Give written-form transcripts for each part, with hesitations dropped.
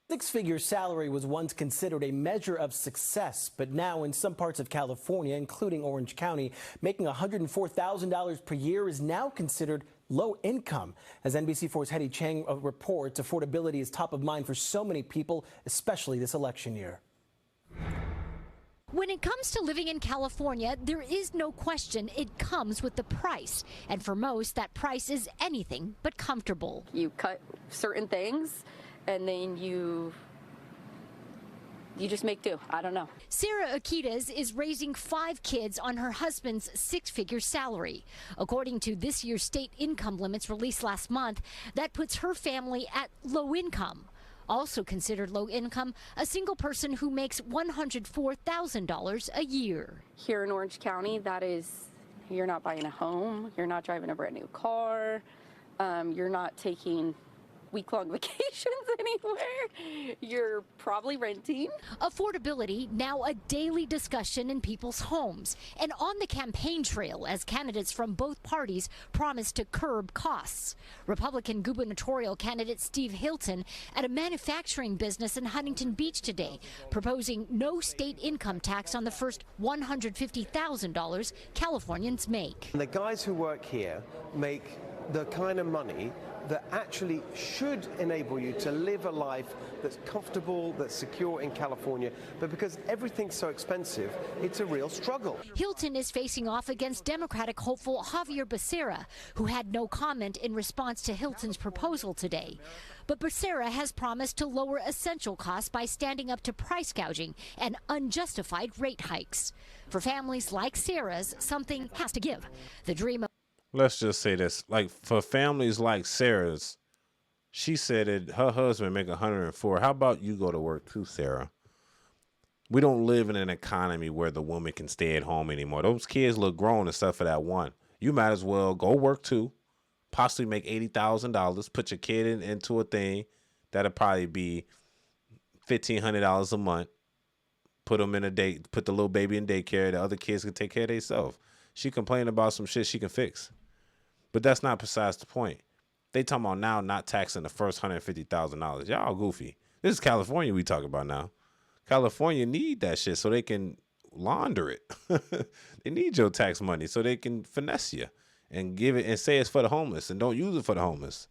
Six-figure salary was once considered a measure of success, but now in some parts of California, including Orange County, making $104,000 per year is now considered low income. As NBC4's Hetty Chang reports, affordability is top of mind for so many people, especially this election year. When it comes to living in California, there is no question it comes with the price. And for most, that price is anything but comfortable. You cut certain things and then you just make do. I don't know. Sarah Akitas is raising 5 kids on her husband's 6-figure salary. According to this year's state income limits released last month, that puts her family at low income. Also considered low income, a single person who makes $104,000 a year. Here in Orange County, that is, you're not buying a home, you're not driving a brand new car, you're not taking week-long vacations anywhere. You're probably renting. Affordability now a daily discussion in people's homes and on the campaign trail as candidates from both parties promise to curb costs. Republican gubernatorial candidate Steve Hilton at a manufacturing business in Huntington Beach today proposing no state income tax on the first $150,000 Californians make. The guys who work here make the kind of money that actually should enable you to live a life that's comfortable, that's secure in California. But because everything's so expensive, it's a real struggle. Hilton is facing off against Democratic hopeful Javier Becerra, who had no comment in response to Hilton's proposal today. But Becerra has promised to lower essential costs by standing up to price gouging and unjustified rate hikes. For families like Sarah's, something has to give. The dream of Let's just say this, like for families like Sarah's, she said that her husband make 104. How about you go to work too, Sarah? We don't live in an economy where the woman can stay at home anymore. Those kids look grown except for that one. You might as well go work too, possibly make $80,000, put your kid into a thing that'll probably be $1,500 a month. Put them in put the little baby in daycare. The other kids can take care of themselves. She complained about some shit she can fix. But that's not besides the point. They talking about now not taxing the first $150,000. Y'all goofy. This is California we talking about now. California need that shit so they can launder it. They need your tax money so they can finesse you and give it and say it's for the homeless and don't use it for the homeless.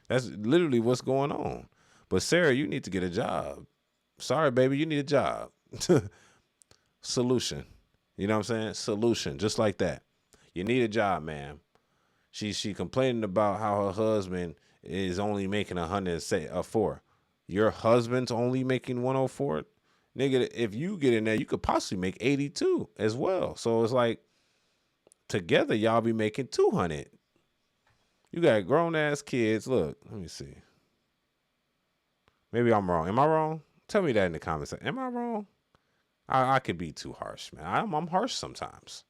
That's literally what's going on. But Sarah, you need to get a job. Sorry, baby, you need a job. Solution. You know what I'm saying? Solution. Just like that. You need a job, man. She complaining about how her husband is only making 104. Your husband's only making 104? Nigga, if you get in there, you could possibly make 82 as well. So it's like together y'all be making 200. You got grown ass kids. Look, let me see. Maybe I'm wrong. Am I wrong? Tell me that in the comments. Am I wrong? I could be too harsh, man. I'm harsh sometimes.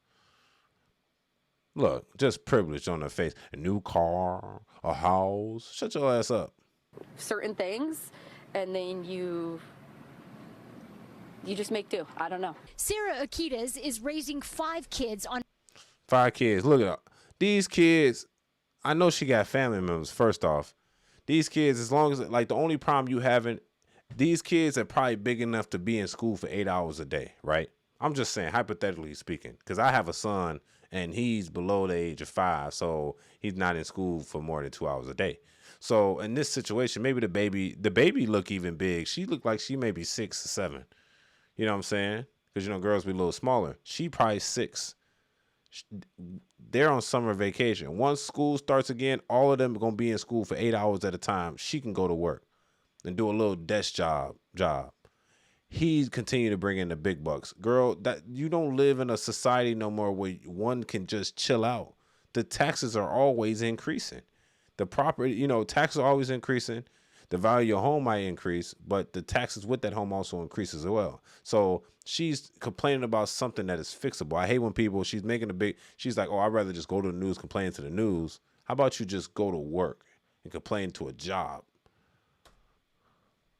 Look, just privilege on her face. A new car, a house. Shut your ass up. Certain things, and then you just make do. I don't know. Sarah Akitas is raising 5 kids on 5 kids. Look at these kids. I know she got family members. First off, these kids, as long as like the only problem you having, these kids are probably big enough to be in school for 8 hours a day, right? I'm just saying, hypothetically speaking, because I have a son and he's below the age of 5, so he's not in school for more than 2 hours a day. So in this situation, maybe the baby look even big. She looked like she may be 6 or 7. You know what I'm saying? Because, you know, girls be a little smaller. She probably 6. They're on summer vacation. Once school starts again, all of them are going to be in school for 8 hours at a time. She can go to work and do a little desk job. He's continue to bring in the big bucks. Girl, that you don't live in a society no more where one can just chill out. The taxes are always increasing. The property, you know, taxes are always increasing. The value of your home might increase, but the taxes with that home also increase as well. So she's complaining about something that is fixable. I hate when people, she's like, oh, I'd rather just go to the news, complain to the news. How about you just go to work and complain to a job?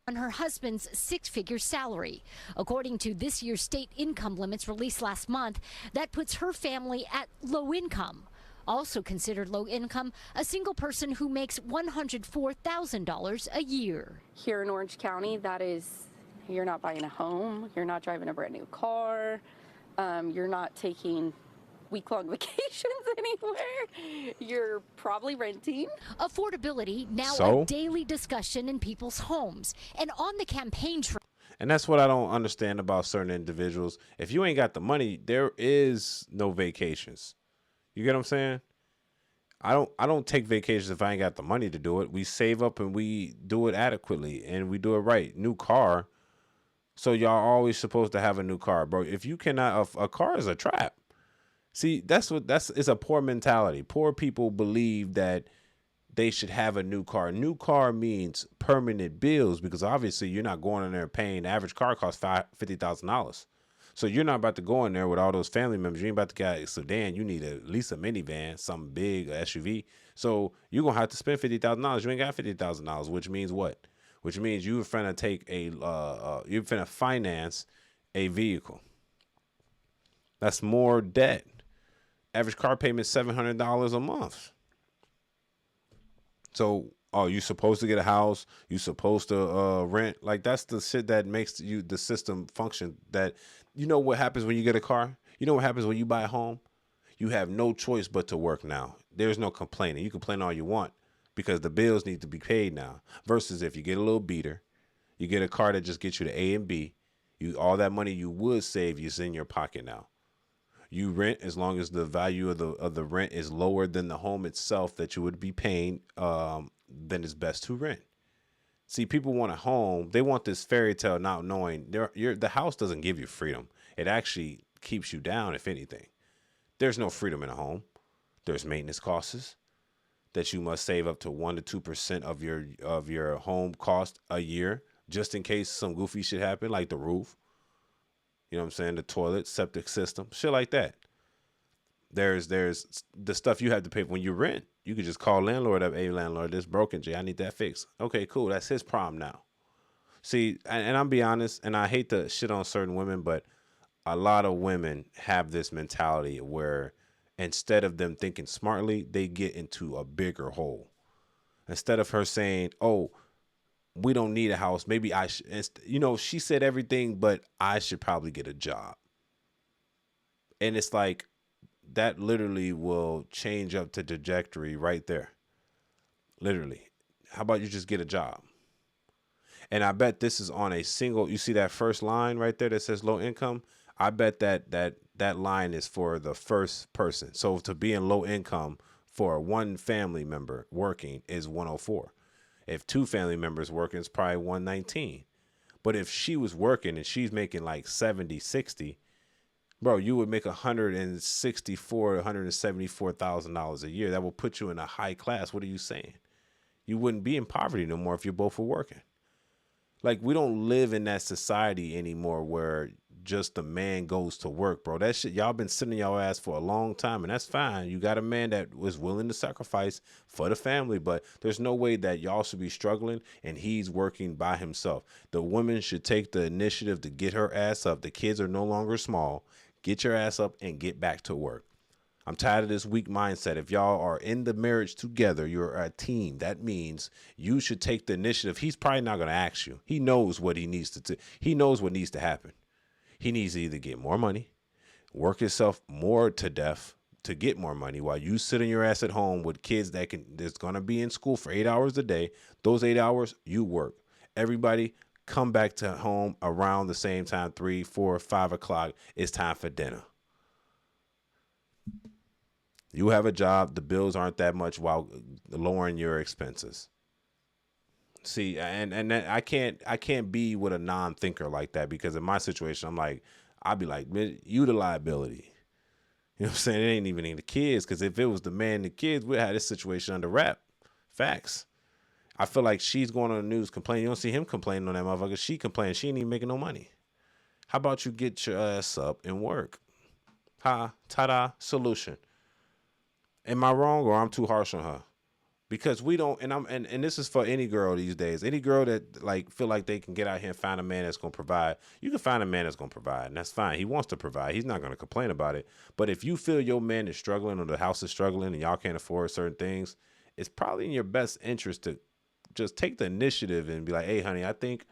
On her husband's 6-figure salary. According to this year's state income limits released last month, that puts her family at low income. Also considered low income, a single person who makes $104,000 a year. Here in Orange County, that is, you're not buying a home, you're not driving a brand new car, you're not taking week-long vacations anywhere. You're probably renting. Affordability now So? a daily discussion in people's homes. And on the campaign trail. And that's what I don't understand about certain individuals. If you ain't got the money, there is no vacations. You get what I'm saying? I don't take vacations if I ain't got the money to do it. We save up and we do it adequately and we do it right. New car. So y'all always supposed to have a new car, bro. If you cannot, a car is a trap. See, it's a poor mentality. Poor people believe that they should have a new car. New car means permanent bills because obviously you're not going in there paying. The average car costs $50,000. So you're not about to go in there with all those family members. You ain't about to get a sedan. You need at least a minivan, something big, a SUV. So you're going to have to spend $50,000. You ain't got $50,000, which means what? Which means you're finna you're finna finance a vehicle. That's more debt. Average car payment $700 a month. So, you supposed to get a house. You supposed to rent. Like, that's the shit that makes the system function. That, you know what happens when you get a car? You know what happens when you buy a home? You have no choice but to work now. There's no complaining. You complain all you want because the bills need to be paid now. Versus if you get a little beater, you get a car that just gets you to A and B. All that money you would save is in your pocket now. You rent as long as the value of the rent is lower than the home itself that you would be paying, then it's best to rent. See, people want a home. They want this fairy tale not knowing the house doesn't give you freedom. It actually keeps you down, if anything. There's no freedom in a home. There's maintenance costs that you must save up to 1% to 2% of your home cost a year, just in case some goofy shit happen, like the roof. You know what I'm saying? The toilet, septic system, shit like that. There's the stuff you have to pay when you rent. You could just call landlord up. Hey, landlord, this broken, Jay. I need that fixed. Okay, cool. That's his problem now. See, and I'll be honest, and I hate to shit on certain women, but a lot of women have this mentality where instead of them thinking smartly, they get into a bigger hole. Instead of her saying, oh, we don't need a house. Maybe I should, she said everything, but I should probably get a job. And it's like, that literally will change up the trajectory right there. Literally. How about you just get a job? And I bet this is on a single, you see that first line right there that says low income? I bet that line is for the first person. So to be in low income for one family member working is 104. If two family members working, it's probably 119. But if she was working and she's making like 70, 60, bro, you would make $174,000 a year. That will put you in a high class. What are you saying? You wouldn't be in poverty no more if you both were working. Like, we don't live in that society anymore where just the man goes to work, bro. That shit, y'all been sitting your ass for a long time, and that's fine. You got a man that was willing to sacrifice for the family, but there's no way that y'all should be struggling and he's working by himself. The woman should take the initiative to get her ass up. The kids are no longer small. Get your ass up and get back to work. I'm tired of this weak mindset. If y'all are in the marriage together, you're a team. That means you should take the initiative. He's probably not going to ask you. He knows what he needs to do. He knows what needs to happen. He needs to either get more money, work himself more to death to get more money while you sit in your ass at home with kids that's going to be in school for 8 hours a day. Those 8 hours, you work. Everybody come back to home around the same time, 3, 4, 5 o'clock. It's time for dinner. You have a job. The bills aren't that much while lowering your expenses. See, and I can't be with a non-thinker like that, because in my situation, I'd be like, you the liability. You know what I'm saying? It ain't even the kids, because if it was the man and the kids, we'd have this situation under wrap. Facts. I feel like she's going on the news complaining. You don't see him complaining on that motherfucker. She complaining. She ain't even making no money. How about you get your ass up and work? Ta-da, solution. Am I wrong or I'm too harsh on her? Because we don't, and this is for any girl these days. Any girl that like feel like they can get out here and find a man that's gonna provide. You can find a man that's gonna provide, and that's fine. He wants to provide. He's not gonna complain about it. But if you feel your man is struggling or the house is struggling and y'all can't afford certain things, it's probably in your best interest to just take the initiative and be like, hey, honey, I think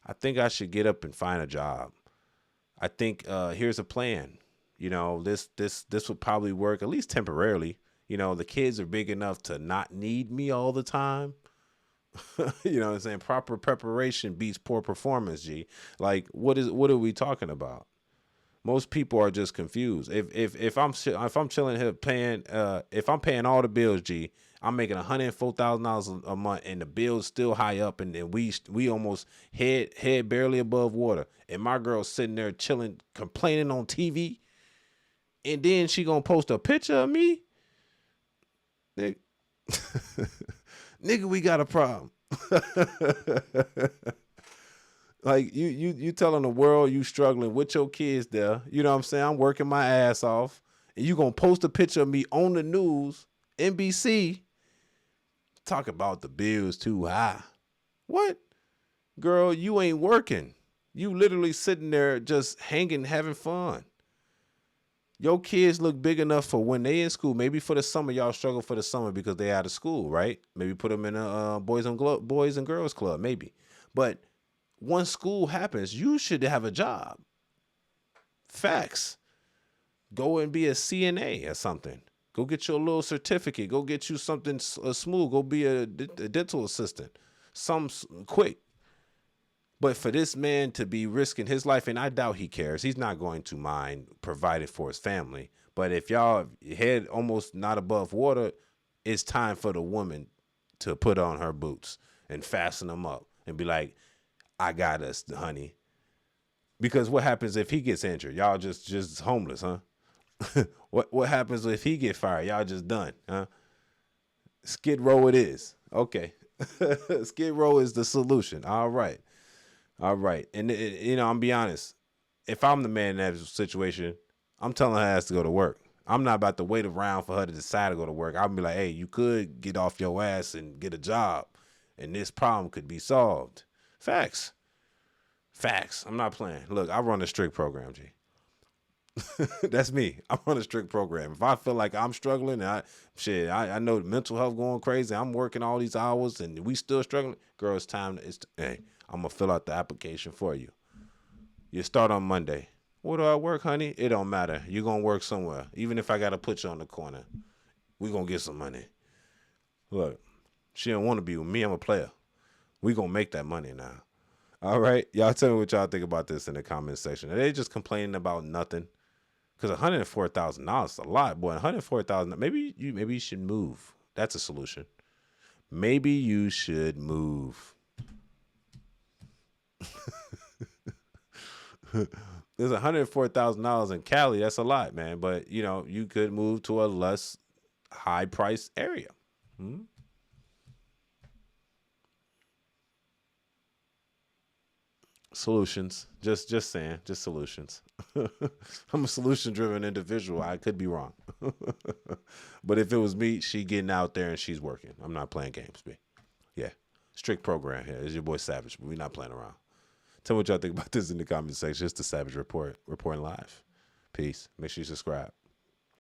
I should get up and find a job. I think here's a plan. You know, this would probably work at least temporarily. You know, the kids are big enough to not need me all the time. You know what I'm saying? Proper preparation beats poor performance, G. Like, what are we talking about? Most people are just confused. If I'm chilling here paying, if I'm paying all the bills, G, I'm making $104,000 a month, and the bill's still high up, and then we almost head barely above water, and my girl's sitting there chilling, complaining on TV, and then she gonna post a picture of me. Nigga, nigga, we got a problem. Like you telling the world you struggling with your kids there. You know what I'm saying? I'm working my ass off, and you gonna post a picture of me on the news, NBC, talk about the bills too high. What? Girl, you ain't working. You literally sitting there just hanging, having fun. Your kids look big enough for when they in school. Maybe for the summer, y'all struggle for the summer because they out of school, right? Maybe put them in a boys and girls club, maybe. But once school happens, you should have a job. Facts. Go and be a CNA or something. Go get your little certificate. Go get you something smooth. Go be a dental assistant. Some quick. But for this man to be risking his life, and I doubt he cares, he's not going to mind providing for his family. But if y'all head almost not above water, it's time for the woman to put on her boots and fasten them up and be like, I got us, honey. Because what happens if he gets injured? Y'all just homeless, huh? What happens if he get fired? Y'all just done, huh? Skid Row it is. Okay. Skid Row is the solution. All right. And, you know, I'm be honest. If I'm the man in that situation, I'm telling her ass to go to work. I'm not about to wait around for her to decide to go to work. I'll be like, hey, you could get off your ass and get a job, and this problem could be solved. Facts. I'm not playing. Look, I run a strict program, G. That's me. I run a strict program. If I feel like I'm struggling, and I know mental health going crazy, I'm working all these hours, and we still struggling, girl, it's time. Hey, I'm going to fill out the application for you. You start on Monday. Where do I work, honey? It don't matter. You're going to work somewhere. Even if I got to put you on the corner, we going to get some money. Look, she don't want to be with me. I'm a player. We going to make that money now. All right? Y'all tell me what y'all think about this in the comment section. Are they just complaining about nothing? Because $104,000 is a lot, boy. $104,000. Maybe you should move. That's a solution. Maybe you should move. There's $104,000 in Cali. That's a lot, man. But you know, you could move to a less high price area. Solutions. Just saying. Just solutions. I'm a solution driven individual. I could be wrong. But if it was me, she getting out there and she's working. I'm not playing games, B. Yeah. Strict program here. It's your boy Savage, but we're not playing around. Tell me what y'all think about this in the comment section. It's the Savage Report, reporting live. Peace. Make sure you subscribe.